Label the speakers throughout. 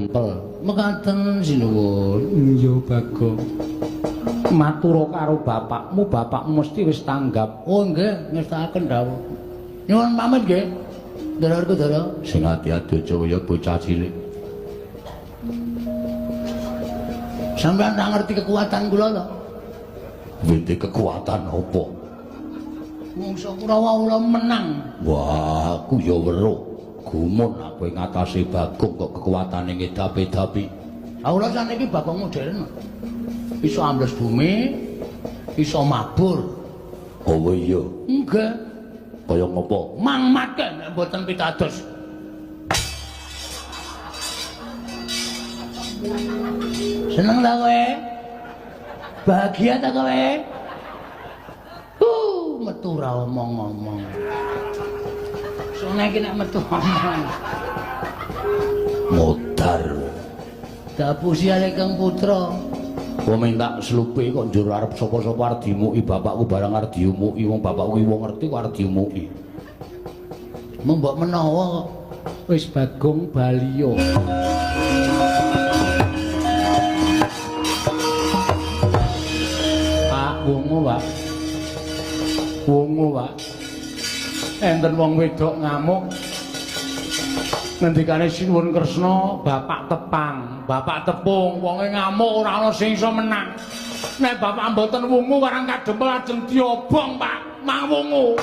Speaker 1: kadempel. Mekaten sinuwun. Iya Bagong. Matura karo bapakmu, bapakmu mesti wis tanggap. Oh nggih, ngestakaken dawuh. Nyuwun pamit nggih. Dulurku dulur. Sing ati-ati aja kaya bocah cilik. Sampeyan tak ngerti kekuatan kula lho. Wite kekuatan apa? Mungsa Kurawa menang. Wah, aku ya weruh. Gumun aku ngatasi Bagong kok kekuatane ngedapi-dapi. Aula saniki Bagong modern. Iso ambles bumi, iso mabur. Oh iya. Enggak. Kaya ngopo? Mangmatke nek mboten pitados. Seneng ta kowe? Bahagia ta kowe? Metu ra omong-omong. Sone iki nek metu omong. Modar. Dapusi ale Kang Putra. Wong minta slupe kok njur arep sapa-sapa arep dimuki bapakku barang arep diumuki wong bapakku wong ngerti kok arep diumuki. Mbok menawa kok wis Bagong Baliyo. Pak wungu, Pak. Wungu, Pak. Enten wong wedok ngamuk. Ngendikane Sinuwun Kresna, bapak tepang, bapak tepung, wonge ngamuk ora ana sing iso menang. Nek bapak mboten wungu warang kadempel ajeng diobong, Pak. Mang wungu.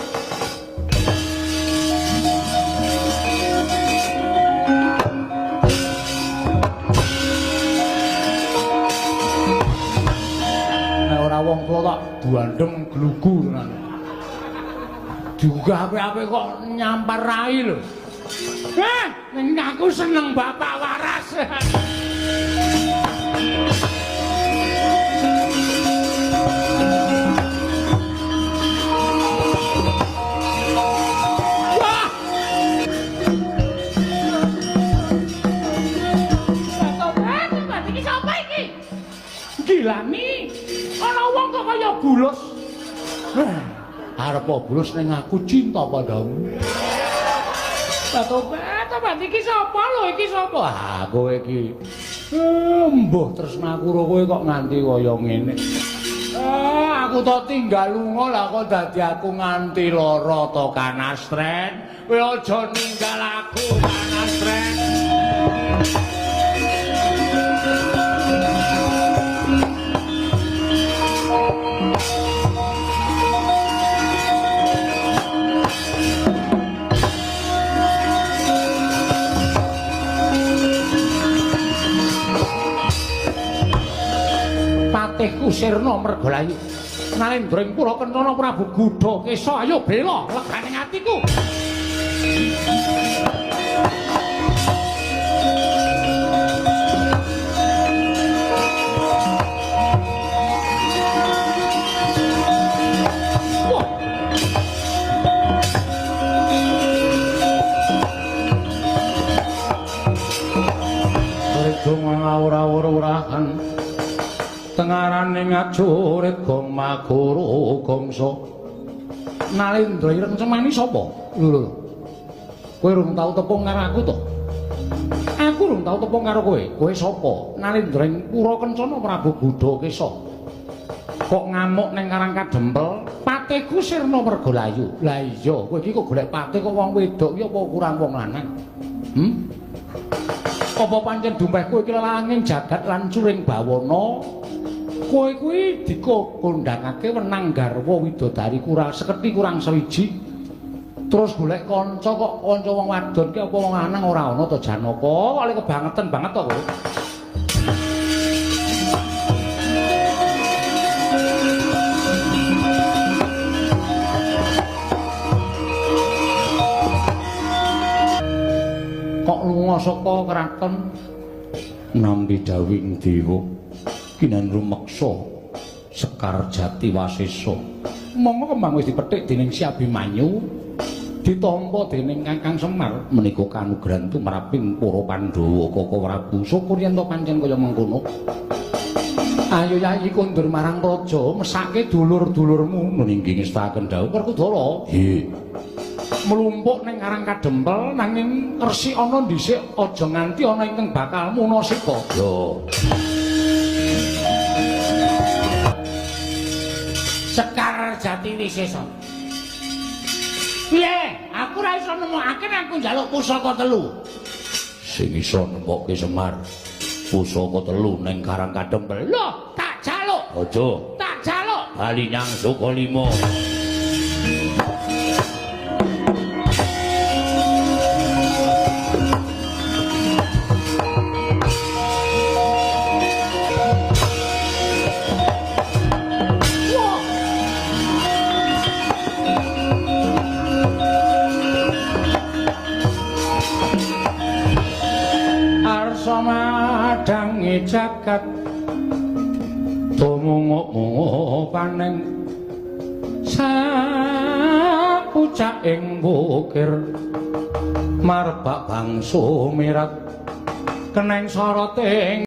Speaker 1: Nek ora wong tuwa tak buandem glugu tenan. Juga ape-ape kok nyampar rai lho. Ning aku seneng bapak waras. Wah! Bapak iki sapa iki? Gilani. Ana wong kok kaya bulus. Arep bulus ning aku cinta padamu. Bapak iki sapa lho iki sapa? Ah kowe iki. Mbuh tresnaku karo kowe kok nganti kaya ngene. Aku to tinggal lunga lah kok dadi aku nganti lara to Kanastren. Kowe aja ninggal aku Kanastren. Patihku Sirna Mergalayu Nalendra Pura Kencana Prabu Gudha Kesa ayo bela leganing atiku. Redong ngawur-awur-urahan tengarane ngajurit gong magoro gongso. Nalendra ireng cemani sapa? Lho. Kowe rung tau tepung karo aku to? Aku rung tau tepung karo kowe. Kowe sapa? Nalendra Pura Kencana Prabu Gudha Kesa. Kok ngamuk ning Karang Kadempel? Patihku Sirna Mergalayu. Lah iya, kowe iki kok golek patih kok wong wedok iki apa kurang wong lanang? Apa pancen dumpeh kowe iki langing jagat lan curing bawana? Kowe kuwi dikondhangake wenang garwa widodari kurang seketi kurang sewiji. Terus golek kanca kok kanca wong wadon ki apa wong lanang ora ana to Janaka? Kok kebangetan banget to kowe. Kok lunga saka kraton nampi dawing dewa kinan rumeksa Sekar Jati Wasesa. Monggo kembang wis dipethik dening Si Abimanyu ditampa dening Kakang Semar menika kanugrahan tumraping para Pandhawa Kaka Prabu. Syukur yen to pancen kaya mengkono. Ayo Yayi kondur marang praja mesake dulur-dulurmu meninggi ngestaken dawuh Werkudara. Nggih. mlumpuk ning Karang Kadempel nanging resik ana dhisik aja nganti ana ingkang bakal munasika. Yo.
Speaker 2: Sekar Jati Wisesa. Piye? Aku ora iso nemokake nek aku njaluk pusaka telu.
Speaker 1: Sing iso nemokke Semar pusaka telu ning Karang Kadempel.
Speaker 2: Loh, tak jaluk.
Speaker 1: Aja.
Speaker 2: Tak jaluk.
Speaker 1: Bali nyang Sukalima. Madangi jagat tumunguk-munguk paneng sapucak ing bukir marbak bangsu mirat keneng soroting